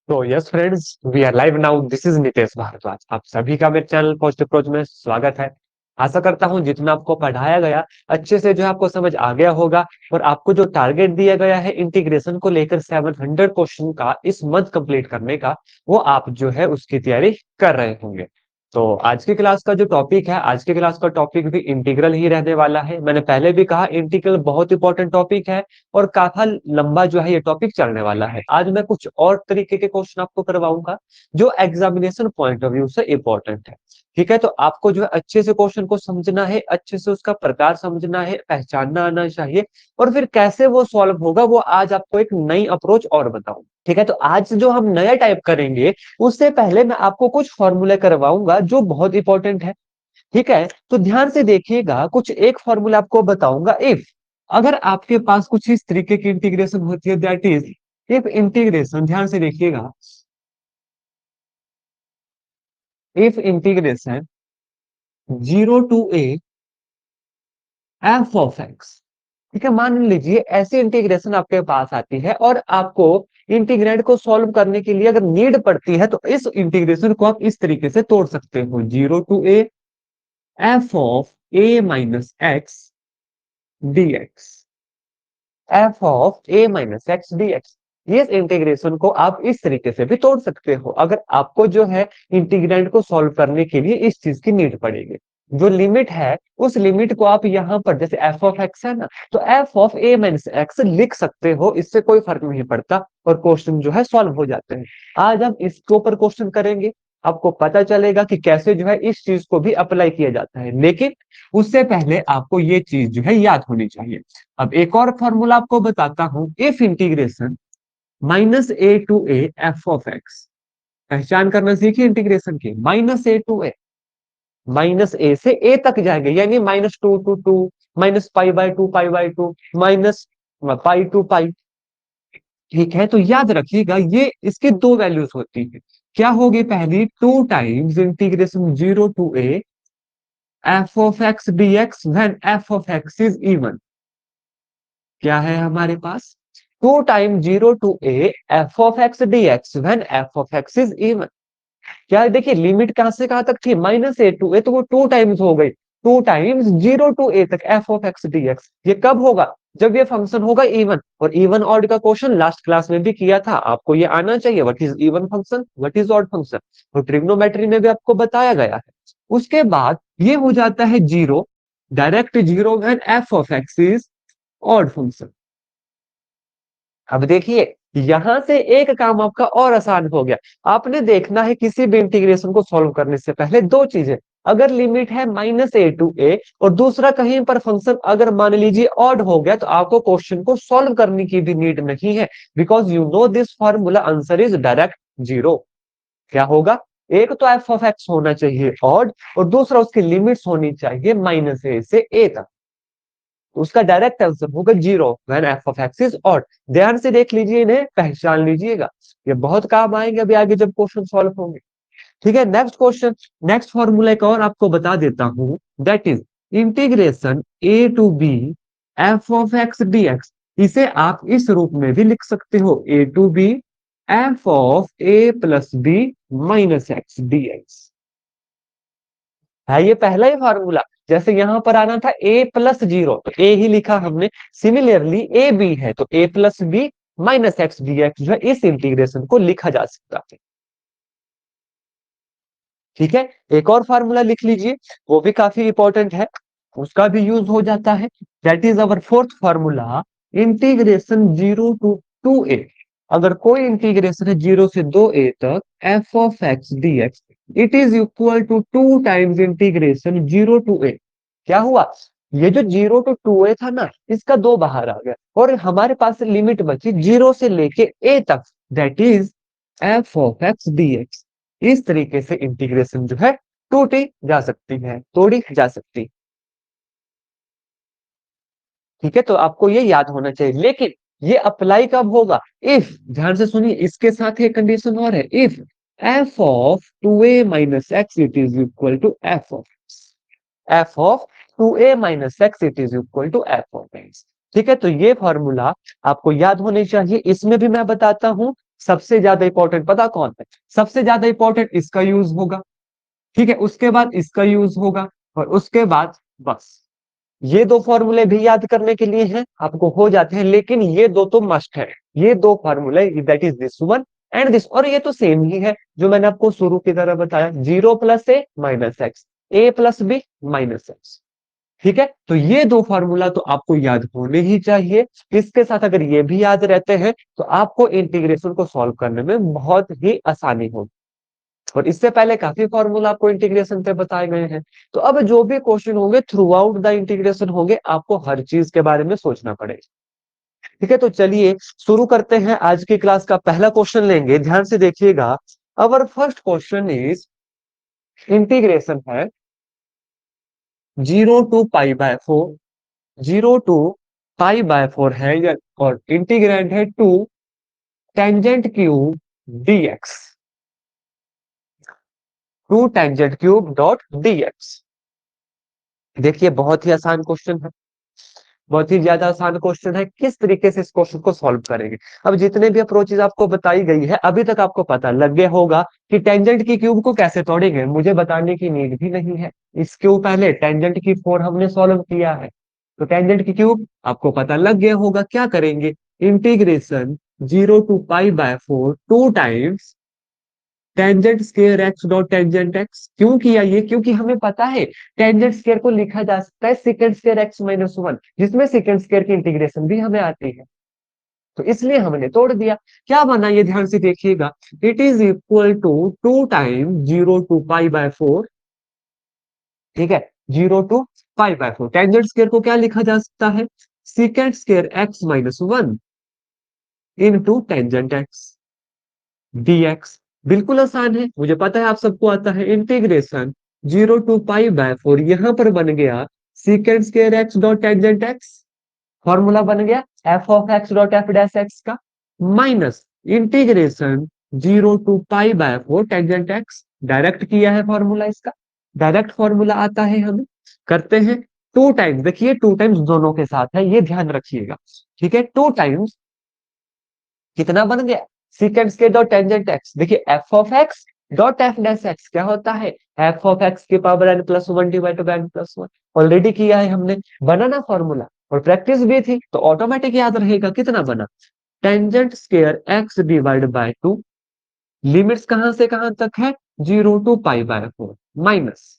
तो yes friends, we are live now. This is Nitesh Bhardwaj. आप सभी का मेरे चैनल पॉजिटिव अप्रोच में स्वागत है। आशा करता हूं जितना आपको पढ़ाया गया अच्छे से जो है आपको समझ आ गया होगा, और आपको जो टारगेट दिया गया है इंटीग्रेशन को लेकर 700 क्वेश्चन का इस मंथ कंप्लीट करने का, वो आप जो है उसकी तैयारी कर रहे होंगे। तो आज की क्लास का जो टॉपिक है, आज की क्लास का टॉपिक भी इंटीग्रल ही रहने वाला है। मैंने पहले भी कहा इंटीग्रल बहुत इंपॉर्टेंट टॉपिक है और काफी लंबा जो है ये टॉपिक चलने वाला है। आज मैं कुछ और तरीके के क्वेश्चन आपको करवाऊंगा जो एग्जामिनेशन पॉइंट ऑफ व्यू से इंपॉर्टेंट है। ठीक है, तो आपको जो है अच्छे से क्वेश्चन को समझना है, अच्छे से उसका प्रकार समझना है, पहचानना आना चाहिए, और फिर कैसे वो सॉल्व होगा वो आज आपको एक नई अप्रोच और बताऊं। ठीक है, तो आज जो हम नया टाइप करेंगे उससे पहले मैं आपको कुछ फॉर्मूले करवाऊंगा जो बहुत इंपॉर्टेंट है। ठीक है, तो ध्यान से देखिएगा, कुछ एक फॉर्मूला आपको बताऊंगा। इफ अगर आपके पास कुछ इस तरीके की इंटीग्रेशन होती है, दैट इज इफ इंटीग्रेशन, ध्यान से देखिएगा, if integration 0 to a F of X. ठीक है, मान लीजिए ऐसी इंटीग्रेशन आपके पास आती है और आपको इंटीग्रेंड को सॉल्व करने के लिए अगर नीड पड़ती है तो इस इंटीग्रेशन को आप इस तरीके से तोड़ सकते हो। 0 to a F of a minus x D x, F of A minus x D x. इस इंटीग्रेशन को आप इस तरीके से भी तोड़ सकते हो अगर आपको जो है इंटीग्रेंड को सॉल्व करने के लिए इस चीज की नीड पड़ेगी। जो लिमिट है उस लिमिट को आप यहाँ पर, जैसे एफ ऑफ एक्स है ना, तो F of A minus x लिख सकते हो, इससे कोई फर्क नहीं पड़ता और क्वेश्चन जो है सॉल्व हो जाते हैं। आज हम इसके ऊपर क्वेश्चन करेंगे, आपको पता चलेगा कि कैसे जो है इस चीज को भी अप्लाई किया जाता है, लेकिन उससे पहले आपको ये चीज जो है याद होनी चाहिए। अब एक और फॉर्मूला आपको बताता हूं। If integration -a to a F of x, पहचान करना सीखिए इंटीग्रेशन की। -a to a, माइनस ए से ए तक जाएंगे, यानी -2 to 2, -π/2, π/2, -π to π। ठीक है, तो याद रखिएगा ये इसकी दो वैल्यूज होती है। क्या होगी पहली, 2 times integration 0 to a F of x D x when F of x is even. क्या है हमारे पास, 2 time 0 to a F of x D x when F of x is even. क्या है, देखिए लिमिट कहां से कहां तक थी, -a to a, तो वो 2 टाइम्स हो गई। 2 टाइम्स 0 to a तक F of x D x. ये कब होगा, जब ये फंक्शन होगा इवन। और इवन ऑड का क्वेश्चन लास्ट क्लास में भी किया था, आपको ये आना चाहिए। What is even function, what is odd function, और ट्रिग्नोमेट्री में भी आपको बताया गया है। उसके बाद ये हो जाता है zero, direct zero when F of x is odd function. अब देखिए यहां से एक काम आपका और आसान हो गया। आपने देखना है किसी भी इंटीग्रेशन को सॉल्व करने से पहले दो चीजें, अगर लिमिट है -a to a और दूसरा कहीं पर फंक्शन अगर मान लीजिए ऑड हो गया, तो आपको क्वेश्चन को सॉल्व करने की भी नीड नहीं है, because you know this formula answer is direct zero. क्या होगा, एक तो एफ ऑफ एक्स होना चाहिए ऑड, और दूसरा उसकी लिमिट्स होनी चाहिए -a से a तक। उसका डायरेक्ट आंसर होगा zero when F of x is odd. ध्यान से देख लीजिए, इन्हें पहचान लीजिएगा, ये बहुत काम आएंगे अभी आगे जब क्वेश्चन सॉल्व होंगे। ठीक है, नेक्स्ट क्वेश्चन, नेक्स्ट फॉर्मूला एक और आपको बता देता हूं, that is integration a to b f of x D x. इसे आप इस रूप में भी लिख सकते हो, a to b f of a plus b minus x D x. है ये पहला ही फॉर्मूला। जैसे यहां पर आना था a+0, तो a ही लिखा हमने। सिमिलरली ए बी है तो a+b minus x D x जो है इस इंटीग्रेशन को लिखा जा सकता है। ठीक है, एक और फार्मूला लिख लीजिए, वो भी काफी इंपॉर्टेंट है, उसका भी यूज हो जाता है। That is our fourth formula, integration 0 to 2a। अगर कोई इंटीग्रेशन है 0 से 2a तक F of x D X, it is equal to 2 times integration 0 to a। क्या हुआ, ये जो 0 to 2a था ना, इसका दो बाहर आ गया और हमारे पास लिमिट बची 0 से लेके a तक, that is F of x D x. इस तरीके से इंटीग्रेशन जो है टूटी जा सकती है, तोड़ी जा सकती। ठीक है, तो आपको ये याद होना चाहिए, लेकिन ये अप्लाई कब होगा, इफ, ध्यान से सुनिए, इसके साथ एक कंडीशन और है, if F of 2a minus X it is equal to F of F of 2a minus X it is equal to F of X. ठीक है, तो ये फॉर्मूला आपको याद होने चाहिए। इसमें भी मैं बताता हूं सबसे ज्यादा इंपॉर्टेंट पता कौन है? सबसे ज्यादा इंपॉर्टेंट इसका यूज होगा, ठीक है, उसके बाद इसका यूज होगा, और उसके बाद बस ये दो फॉर्मूले भी याद करने के लिए हैं, आपको हो जाते हैं, लेकिन ये दो तो मस्ट है। ये दो फॉर्मूले, that is this one and this, और ये तो सेम ही है जो मैंने आपको शुरू की तरह बताया, 0 + a - x, a + b - x। ठीक है, तो ये दो फॉर्मूला तो आपको याद होने ही चाहिए। इसके साथ अगर ये भी याद रहते हैं तो आपको इंटीग्रेशन को सॉल्व करने में बहुत ही आसानी होगी। और इससे पहले काफी फॉर्मूला आपको इंटीग्रेशन पे बताए गए हैं। तो अब जो भी क्वेश्चन होंगे थ्रू आउट द इंटीग्रेशन होंगे, आपको हर चीज के बारे में सोचना पड़ेगा। ठीक है, तो चलिए शुरू करते हैं। आज की क्लास का पहला क्वेश्चन लेंगे, ध्यान से देखिएगा। Our first question is integration है 0 to π/4, 0 to π/4 है और इंटीग्रेंड है 2 tangent cube dx, 2 tangent cube dot dx। देखिए बहुत ही आसान क्वेश्चन है, बहुत ही ज्यादा आसान क्वेश्चन है। किस तरीके से इस क्वेश्चन को सॉल्व करेंगे? अब जितने भी अप्रोचेज आपको बताई गई है, अभी तक आपको पता लग गया होगा कि टेंजेंट की क्यूब को कैसे तोड़ेंगे, मुझे बताने की नीड भी नहीं है। इस क्यूब पहले टेंजेंट की 4 हमने सॉल्व किया है, तो टेंजेंट की क्यूब आपको पता लग गया होगा। क्या करेंगे? Integration 0 to π/4 two times tangent square x dot tangent x. क्यों किया ये? क्योंकि हमें पता है टेंजेंट स्क्वायर को लिखा जा सकता है सेकंड स्क्वायर x - 1, जिसमें सेकंड स्क्वायर की इंटीग्रेशन भी हमें आती है, तो इसलिए हमने तोड़ दिया। क्या बना ये ध्यान से देखिएगा, it is equal to 2 time 0 to π/4। ठीक है, 0 to π/4 टेंजेंट स्क्वायर को क्या लिखा जा सकता है? Second square x - 1 into tangent x dx। बिल्कुल आसान है, मुझे पता है आप सबको आता है। इंटीग्रेशन 0 to π/4 यहां पर बन गया secant square x dot tangent x, formula बन गया f of x dot f dash x का, minus integration 0 to π/4 tangent x. Direct किया है फॉर्मूला इसका, डायरेक्ट फॉर्मूला आता है हमें। करते हैं टू टाइम्स, देखिए टू टाइम्स दोनों के साथ है, ये ध्यान रखिएगा। ठीक है, टू टाइम्स कितना बन गया? Secant square dot tangent x. देखिए f of x dot f dash x क्या होता है? एफ ऑफ एक्स की power n+1 divide by n+1। Already किया है हमने, बना ना फॉर्मूला, और प्रैक्टिस भी थी तो ऑटोमेटिक याद रहेगा। कितना बना? Tangent square x divide by 2, limits कहां से कहां तक है? 0 to π/4, minus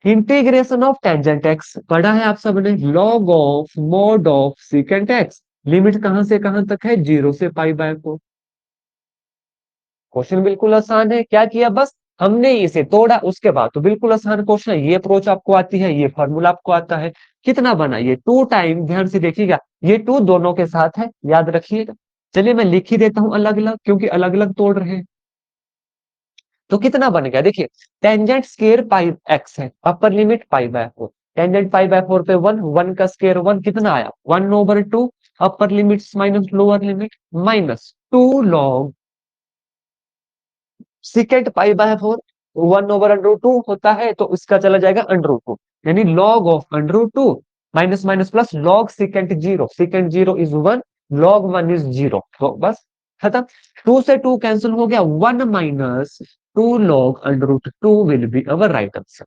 integration of tangent x पढ़ा है आप सबने, log of mod of secant x. Limit कहां से कहां तक है? 0 से π/4। क्वेश्चन बिल्कुल आसान है। क्या किया? बस हमने इसे तोड़ा, उसके बाद तो बिल्कुल आसान क्वेश्चन है। ये अप्रोच आपको आती है, ये फॉर्मूला आपको आता है। कितना बना? ये 2 टाइम, ध्यान से देखिएगा, ये 2 दोनों के साथ है, याद रखिएगा। चलिए मैं लिख ही देता हूं अलग अलग, क्योंकि अलग अलग तोड़ रहे हैं। तो कितना बन गया? देखिए टेंजेंट स्क्वायर पाई एक्स है, अपर लिमिट π/4, टेंजेंट π/4 पे 1, 1 का स्क्वायर 1 कितना आया? 1/2, upper limit minus lower limit, minus 2 log secant π/4, 1/√2 होता है, तो इसका चला जाएगा √2, यानी log of √2 minus minus plus log secant 0, secant 0 is 1, log 1 is 0, तो बस खत्म। 2 से 2 कैंसिल हो गया, 1 minus 2 log √2 will be our right answer.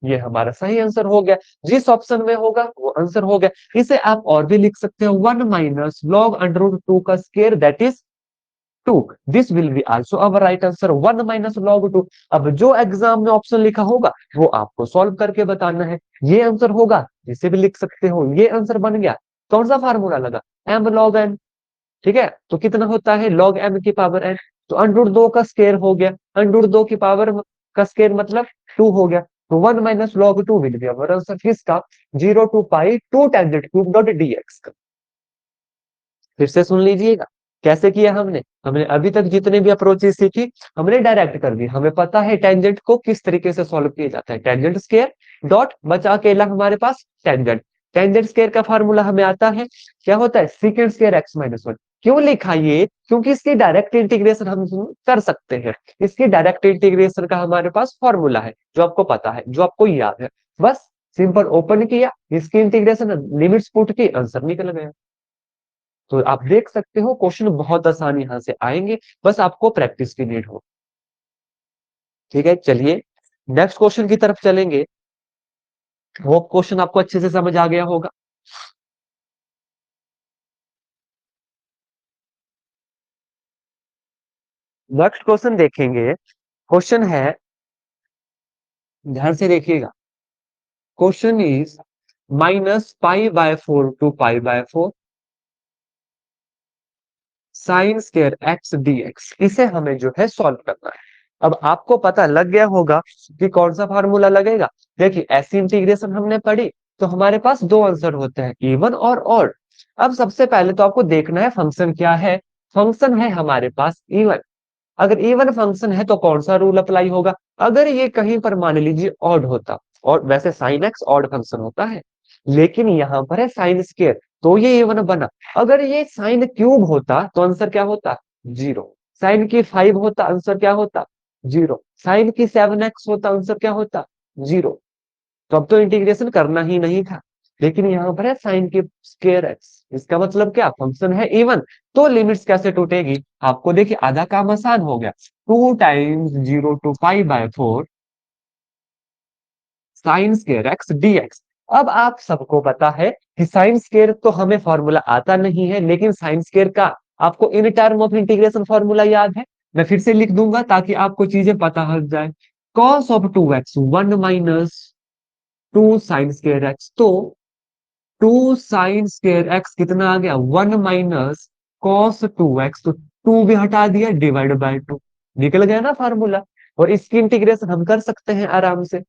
ये हमारा सही आंसर हो गया, जिस ऑप्शन में होगा वो आंसर हो गया। इसे आप और भी लिख सकते हो, 1 माइनस लॉग √2 का square that is 2, this will be also our right answer, 1 minus log 2। अब जो एग्जाम में ऑप्शन लिखा होगा वो आपको सॉल्व करके बताना है। ये आंसर होगा, जिसे भी लिख सकते हो, ये आंसर बन गया। कौन सा फार्मूला लगा? M log N. ठीक है, तो कितना होता है? लॉग एम की पावर एन, तो √2 का स्क्वायर हो गया, √2 की पावर का स्क्वायर मतलब 2 हो गया, तो 1 minus log 2 will be our answer. किसका? 0 to π 2 tangent cube dot dx का। फिर से सुन लीजिएगा कैसे किया हमने। हमने अभी तक जितने भी अप्रोचेस सीखी, हमने डायरेक्ट कर दी। हमें पता है टेंजेंट को किस तरीके से सॉल्व किया जाता है, टेंजेंट स्क्वायर डॉट बचा अकेला हमारे पास टेंजेंट। टेंजेंट स्क्वायर का फार्मूला हमें आता है, क्या होता है? Secant square x - 1। क्यों लिखा ये? क्योंकि इसकी डायरेक्ट इंटीग्रेशन हम कर सकते हैं। इसकी डायरेक्ट इंटीग्रेशन का हमारे पास फॉर्मूला है, जो आपको पता है, जो आपको याद है। बस सिंपल ओपन किया, इसकी इंटीग्रेशन लिमिट्स पुट की, आंसर निकल गया। तो आप देख सकते हो क्वेश्चन बहुत आसानी यहाँ से आएंगे, बस आपको प्रैक्टिस की नीड हो। ठीक है, चलिए नेक्स्ट क्वेश्चन की तरफ चलेंगे। वो क्वेश्चन आपको अच्छे से समझ आ गया होगा। नेक्स्ट क्वेश्चन देखेंगे। क्वेश्चन है, ध्यान से देखिएगा। Question is -π/4 to π/4 sine square x dx, इसे हमें जो है सॉल्व करना है। अब आपको पता लग गया होगा कि कौन सा फार्मूला लगेगा। देखिए, ऐसी इंटीग्रेशन हमने पढ़ी तो हमारे पास दो आंसर होते हैं, इवन और ऑड। अब सबसे पहले तो आपको देखना है फंक्शन क्या है। फंक्शन है हमारे पास इवन। अगर इवन फंक्शन है तो कौन सा रूल अप्लाई होगा। अगर ये कहीं पर मान लीजिए ऑड होता, और वैसे साइन एक्स ऑड फंक्शन होता है, लेकिन यहाँ पर है साइन स्क्वायर, तो ये इवन बना। अगर ये साइन क्यूब होता तो आंसर क्या होता, जीरो। साइन की 5 होता, आंसर क्या होता, जीरो। साइन की 7x होता, आंसर क्या होता, जीरो। तो अब तो इंटीग्रेशन करना ही नहीं था, लेकिन यहाँ पर है साइन की स्क्वायर एक्स, इसका मतलब क्या, फंक्शन है इवन। तो लिमिट्स कैसे टूटेगी, आपको देखिए आधा काम आसान हो गया। 2 times 0 to π/4 sine square x dx। अब आप सबको पता है कि साइन स्क्वायर तो हमें फॉर्मूला आता नहीं है, लेकिन साइन स्क्वायर का आपको in term of integration formula याद है। मैं फिर से लिख दूंगा ताकि आपको चीजें पता हो जाए। Cos of 2x 1 minus 2 sign square x. तो 2 साइन स्क्वायर एक्स कितना आ गया, 1 माइनस cos 2x। तो 2 भी हटा दिया, डिवाइड बाय 2, निकल गया ना फार्मूला। और इसकी इंटीग्रेशन हम कर सकते हैं आराम से।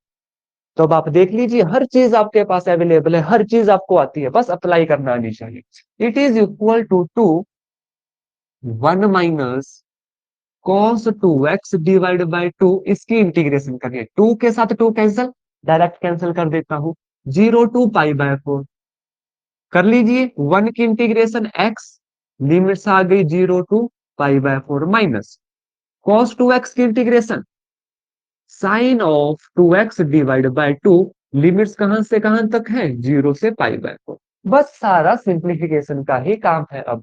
तो अब आप देख लीजिए, हर चीज आपके पास अवेलेबल है, हर चीज आपको आती है, बस अप्लाई करना आनी चाहिए। It is equal to 1 minus cos 2x divide by 2। इसकी इंटीग्रेशन करिए, 2 के साथ 2 कैंसिल, डायरेक्ट कैंसिल कर देता हूं। 0 to π/4 कर लीजिए। 1 की इंटीग्रेशन x, लिमिट्स आ गई 0 to π/4 माइनस cos 2x की integration sine of 2x divide by 2, limits कहां से कहां तक है, 0 से π/4। बस सारा सिंप्लीफिकेशन का ही काम है। अब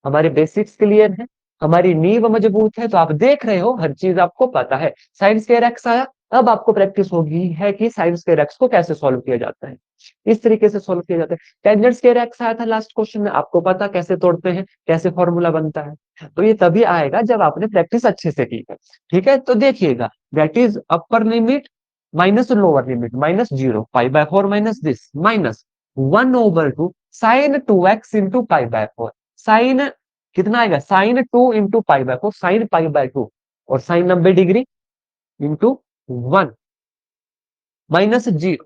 हमारे बेसिक्स क्लियर है, हमारी नींव मजबूत है, तो आप देख रहे हो हर चीज आपको पता है। साइन स्क्वायर एक्स आया, अब आपको प्रैक्टिस होगी है कि साइन स्क्वायर एक्स को कैसे सॉल्व किया जाता है। इस तरीके से सॉल्व किया जाता है। टेंजेंट स्क्वायर एक्स आया था लास्ट क्वेश्चन में, आपको पता कैसे तोड़ते हैं, कैसे फॉर्मूला बनता है। तो ये तभी आएगा जब आपने प्रैक्टिस अच्छे से की है। ठीक है, तो देखिएगा, that is upper limit minus lower limit -0 π/4 minus this minus 1/2 sine 2x into π/4। Sine कितना आएगा, साइन 2 इंटू π/4, साइन π/2, और साइन 90 डिग्री इंटू 1 माइनस 0।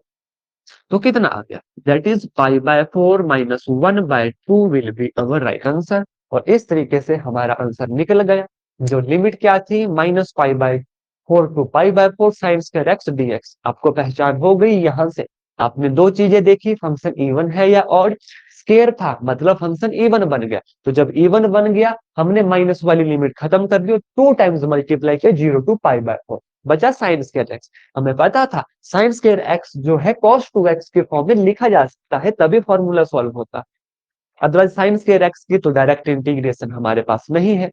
तो कितना आ गया, that is π/4 minus 1/2 will be our right answer. और इस तरीके से हमारा आंसर निकल गया। जो लिमिट क्या थी, -π/4 to π/4 sine square x dx, आपको पहचान हो गई। यहां से आपने दो चीजें देखी, फंक्शन इवन है या ऑड। स्केयर था मतलब फंक्शन इवन बन गया, तो जब इवन बन गया हमने माइनस वाली लिमिट खत्म कर दी, 2 टाइम्स मल्टीप्लाई किया 0 to π/4, बचा साइन स्क्वायर एक्स। हमें पता था साइन स्क्वायर एक्स जो है cos 2x के फॉर्म में लिखा जा सकता है, तभी फॉर्मूला सॉल्व होता। अदरवाइज साइन स्क्वायर एक्स की तो डायरेक्ट इंटीग्रेशन हमारे पास नहीं है।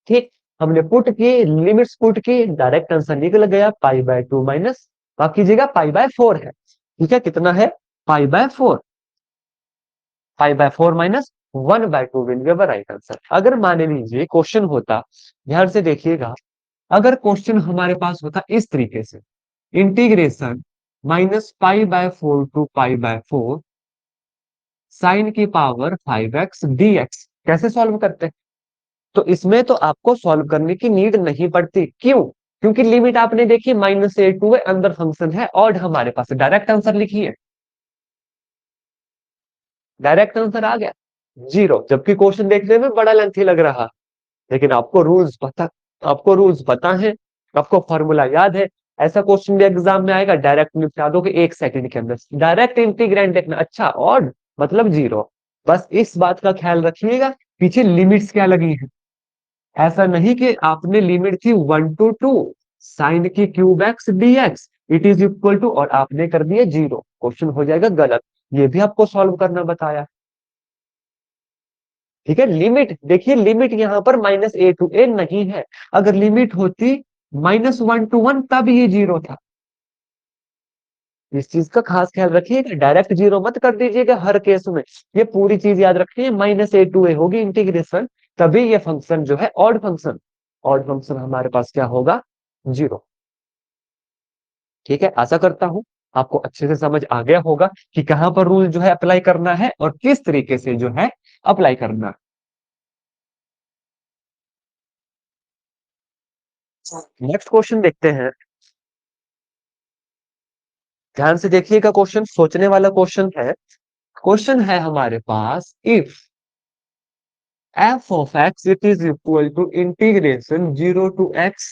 ठीक, हमने पुट की, लिमिट्स पुट की, डायरेक्ट आंसर निकल गया π/2 माइनस, बाकी जगह π/4 है। ठीक है, कितना है, π/4। π/4 minus 1/2 will be our right answer. अगर मान लीजिए क्वेश्चन होता, ध्यान से देखिएगा, अगर क्वेश्चन हमारे पास होता इस तरीके से, इंटीग्रेशन -π/4 टू π/4 साइन की पावर 5x dx, कैसे सॉल्व करते हैं। तो इसमें तो आपको सॉल्व करने की नीड नहीं पड़ती, क्यों, क्योंकि लिमिट आपने देखी -a टू है, अंदर फंक्शन है और हमारे पास डायरेक्ट आंसर लिखिए, डायरेक्ट आंसर आ गया जीरो। जबकि क्वेश्चन देखने में बड़ा लेंथी लग रहा, लेकिन आपको रूल्स पता है, आपको फॉर्मूला याद है। ऐसा क्वेश्चन भी एग्जाम में आएगा, डायरेक्ट निपटा दोगे 1 सेकंड के अंदर। डायरेक्ट इंटीग्रैंड देखना, अच्छा ऑड मतलब जीरो। बस इस बात का ख्याल रखिएगा, पीछे लिमिट्स क्या लगी है। ऐसा नहीं कि आपने लिमिट थी 1 to 2 साइन की cube X dx it is equal to, और आपने कर दिया जीरो, क्वेश्चन हो जाएगा गलत। ये भी आपको सॉल्व करना बताया। ठीक है, लिमिट देखिए, लिमिट यहाँ पर -a to a नहीं है। अगर लिमिट होती -1 to 1 तब ये जीरो था। इस चीज का खास ख्याल रखिएगा, डायरेक्ट जीरो मत कर दीजिएगा हर केस में। ये पूरी चीज याद रखिए, -a to a होगी इंटीग्रेशन, तभी ये फंक्शन जो है ऑड फंक्शन हमारे पास क्या होगा, जीरो। ठीक है, आशा करता हूं आपको अच्छे से समझ आ गया होगा कि कहां पर रूल जो है अप्लाई करना है और किस तरीके से जो है अप्लाई करना है। नेक्स्ट क्वेश्चन देखते हैं, ध्यान से देखिएगा, क्वेश्चन सोचने वाला क्वेश्चन है। क्वेश्चन है हमारे पास, if f of x it is equal to integration 0 to x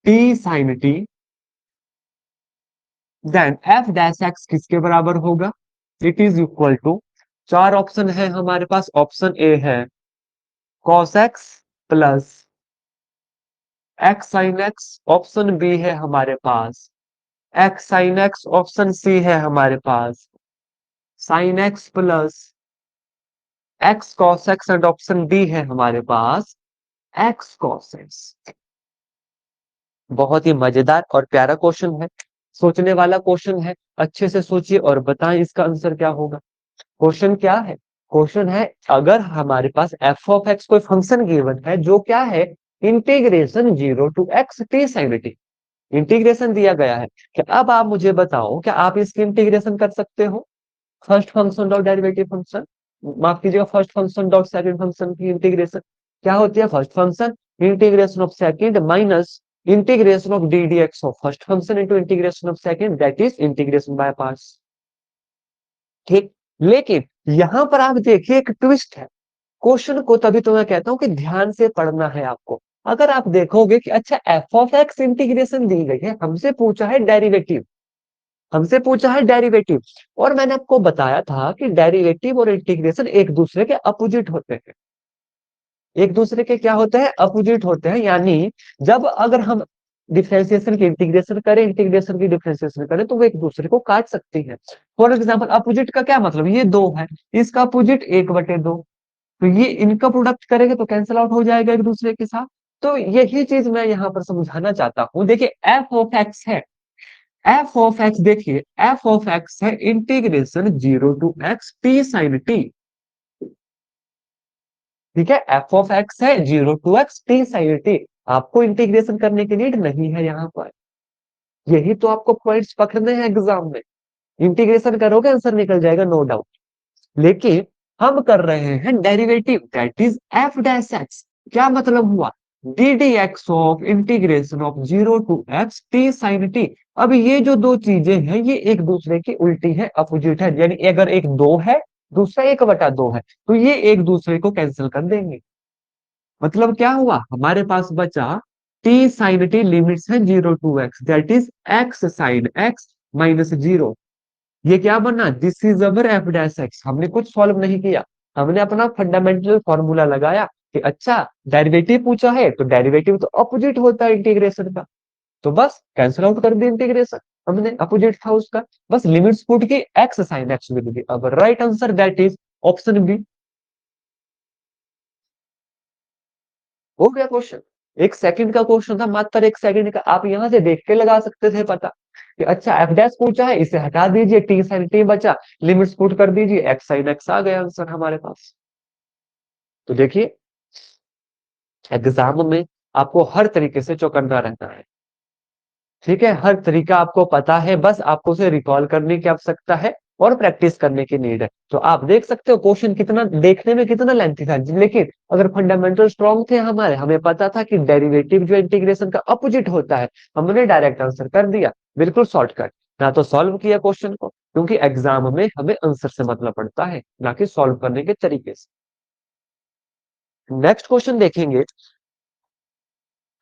t sin t, then f dash x किसके बराबर होगा, इट इज इक्वल टू, चार ऑप्शन है हमारे पास। ऑप्शन ए है cos x plus x sin x, option B है हमारे पास x sin x, option C है हमारे पास sin x plus x cos x, and option D है हमारे पास x cos x। बहुत ही मजेदार और प्यारा क्वेश्चन है, सोचने वाला क्वेश्चन है। अच्छे से सोचिए और बताएं इसका आंसर क्या होगा। क्वेश्चन क्या है, क्वेश्चन है, अगर हमारे पास एफ ऑफ एक्स कोई फंक्शन गिवन है जो क्या है, integration 0 to x t sin t, integration दिया गया है। क्या अब आप मुझे बताओ, क्या आप इसकी इंटीग्रेशन कर सकते हो, first function dot derivative function, माफ कीजिएगा, first function dot second function की इंटीग्रेशन क्या होती है, first function integration of second minus integration of D D x of first function into integration of second, that is integration by parts. ठीक, लेकिन यहां पर आप देखिए एक ट्विस्ट है क्वेश्चन को, तभी तो मैं कहता हूं कि ध्यान से पढ़ना है आपको। अगर आप देखोगे कि अच्छा एफ ऑफ एक्स इंटीग्रेशन दी गई है, हमसे पूछा है डेरिवेटिव, हमसे पूछा है डेरिवेटिव, और मैंने आपको बताया था कि डेरिवेटिव और इंटीग्रेशन एक दूसरे के अपोजिट होते हैं। एक दूसरे के क्या होते हैं, अपोजिट होते हैं, यानी जब अगर हम डिफरेंशिएशन की इंटीग्रेशन करें, इंटीग्रेशन की डिफरेंशिएशन करें, तो वो एक दूसरे को काट सकती है। फॉर एग्जाम्पल, अपोजिट का क्या मतलब, ये दो है, इसका अपोजिट 1/2, तो ये इनका प्रोडक्ट करेंगे तो कैंसिल आउट हो जाएगा एक दूसरे के साथ। तो यही चीज मैं यहाँ पर समझाना चाहता हूँ। देखिए एफ ऑफ एक्स है, एफ ऑफ एक्स देखिए, एफ ऑफ एक्स है integration 0 to x t sin t। ठीक है, एफ ऑफ एक्स है 0 to x t sin t, आपको इंटीग्रेशन करने की नीड नहीं है यहाँ पर। यही तो आपको पॉइंट्स पकड़ने हैं एग्जाम में, इंटीग्रेशन करोगे आंसर निकल जाएगा, नो डाउट। लेकिन हम कर रहे हैं derivative, that is F dash x. क्या मतलब हुआ, D D x of integration of 0 to x t sin t। अब ये जो दो चीजें हैं ये एक दूसरे की उल्टी है, अपोजिट है, यानी अगर एक दो है, दूसरा 1/2 है, तो ये एक दूसरे को कैंसिल कर देंगे। मतलब क्या हुआ, हमारे पास बचा टी साइन टी, लिमिट्स है 0 to x, that is x sin x - 0। ये क्या बना, this is our F dash x. हमने कुछ सॉल्व नहीं किया, हमने अपना फंडामेंटल फॉर्मूला लगाया कि अच्छा डेरिवेटिव पूछा है तो डेरिवेटिव तो अपोजिट होता है इंटीग्रेशन का, तो बस कैंसिल आउट कर दी इंटीग्रेशन, हमने अपोजिट था उसका, बस लिमिट्स पुट की, X sine X will be our right answer, that is option B. हो गया क्वेश्चन, 1 सेकंड का क्वेश्चन था, मात्र 1 सेकंड का। आप यहां से देख के लगा सकते थे पता कि अच्छा एफ डैश पूछा है, इसे हटा दीजिए, टी साइन टी बचा, लिमिट्स पुट कर दीजिए, एक्स साइन एक्स आ गया आंसर हमारे पास। तो देखिए एग्जाम में आपको हर तरीके से चौकन्ना रहना है। ठीक है, हर तरीका आपको पता है, बस आपको उसे रिकॉल करने की आवश्यकता है और प्रैक्टिस करने की नीड है। तो आप देख सकते हो क्वेश्चन कितना देखने में कितना लेंथी था, लेकिन अगर फंडामेंटल स्ट्रॉन्ग थे हमारे, हमें पता था कि डेरिवेटिव जो इंटीग्रेशन का अपोजिट होता है, हमने डायरेक्ट आंसर कर दिया, बिल्कुल शॉर्टकट। ना तो सॉल्व किया क्वेश्चन को, क्योंकि एग्जाम में हमें आंसर से मतलब पड़ता है, ना कि सॉल्व करने के तरीके से। नेक्स्ट क्वेश्चन देखेंगे,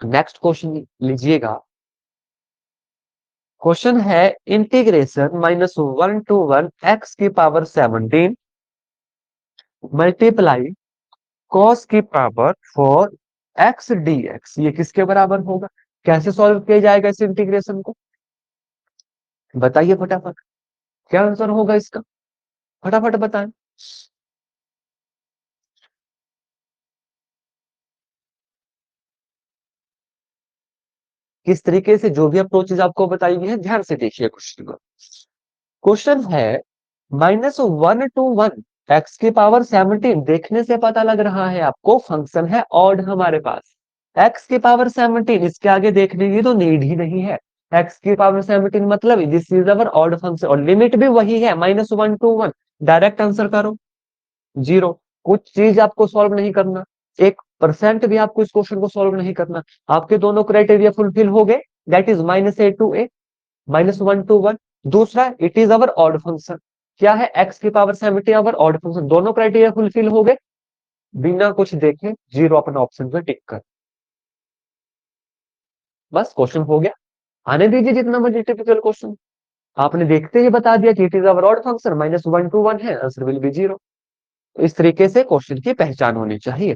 नेक्स्ट क्वेश्चन लीजिएगा। क्वेश्चन है integration -1 to 1 x⁻17 multiply cos की पावर 4 x dx, ये किसके बराबर होगा। कैसे सॉल्व किया जाएगा इस इंटीग्रेशन को, बताइए फटाफट, क्या आंसर होगा इसका, फटाफट बताएं। किस तरीके से जो भी अप्रोचेज आपको बताई गई है, ध्यान से देखिए क्वेश्चन को। क्वेश्चन है -1 to 1 एक्स की पावर 17, देखने से पता लग रहा है आपको फंक्शन है ऑड हमारे पास। एक्स की पावर 17, इसके आगे देखने की तो नीड ही नहीं है। एक्स की पावर 17 मतलब this is our odd function, और लिमिट भी वही है -1 to 1। डायरेक्ट आंसर करो, जीरो। कुछ चीज आपको सॉल्व नहीं करना, 1% भी आपको इस क्वेश्चन को सॉल्व नहीं करना। आपके दोनों क्राइटेरिया फुलफिल हो गए, that is -A to A, -1 to 1। दूसरा, it is our odd function. क्या है? एक्स की पावर 17 अवर ऑड फंक्शन। दोनों क्राइटेरिया फुलफिल हो गए, बिना कुछ देखे जीरो अपने ऑप्शन पे टिक कर, बस क्वेश्चन हो गया। आने दीजिए जितना मर्जी टिपिकल क्वेश्चन। आपने देखते ही बता दिया कि it is our odd function, -1 to 1 है, आंसर विल बी जीरो। इस तरीके से क्वेश्चन की पहचान होनी चाहिए।